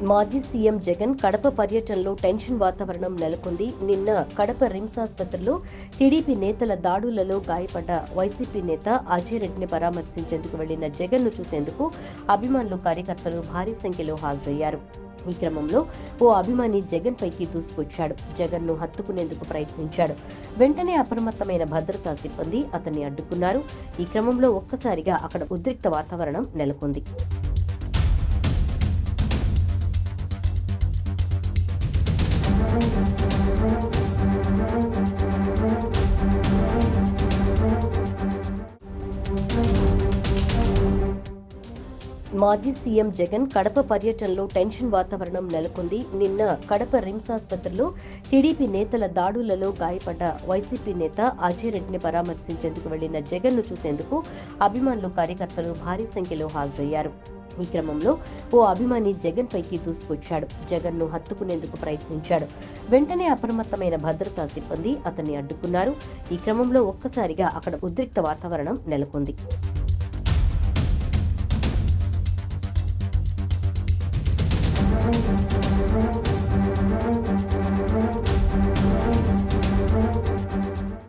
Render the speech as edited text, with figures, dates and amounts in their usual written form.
మాజీ సీఎం జగన్ కడప పర్యటనలో టెన్షన్ వాతావరణం నెలకొంది. నిన్న కడప రిమ్స్ ఆసుపత్రిలో టీడీపీ నేతల దాడులలో గాయపడ్డ వైసీపీ నేత అజయ్ రెడ్డిని పరామర్శించేందుకు వెళ్లిన జగన్ ను చూసేందుకు అభిమానులు, కార్యకర్తలు భారీ సంఖ్యలో హాజరయ్యారు. ఈ క్రమంలో ఓ అభిమాని జగన్ పైకి దూసుకొచ్చాడు. జగన్ ను హత్తుకునేందుకు ప్రయత్నించాడు. వెంటనే అప్రమత్తమైన భద్రతా సిబ్బంది అతన్ని అడ్డుకున్నారు. ఈ క్రమంలో ఒక్కసారిగా అక్కడ ఉద్రిక్త వాతావరణం నెలకొంది. మాజీ సీఎం జగన్ కడప పర్యటనలో టెన్షన్ వాతావరణం నెలకొంది. నిన్న కడప రిమ్స్ ఆసుపత్రిలో టీడీపీ నేతల దాడులలో గాయపడ్డ వైసీపీ నేత అజయ్ రెడ్డిని పరామర్శించేందుకు వెళ్లిన జగన్ ను చూసేందుకు అభిమానులు, కార్యకర్తలు భారీ సంఖ్యలో హాజరయ్యారు. ఈ క్రమంలో ఓ అభిమాని జగన్ పైకి దూసుకొచ్చాడు. జగన్ ను హత్తుకునేందుకు ప్రయత్నించాడు. వెంటనే అప్రమత్తమైన భద్రతా సిబ్బంది అతన్ని అడ్డుకున్నారు. ఈ క్రమంలో ఒక్కసారిగా అక్కడ ఉద్రిక్త వాతావరణం నెలకొంది.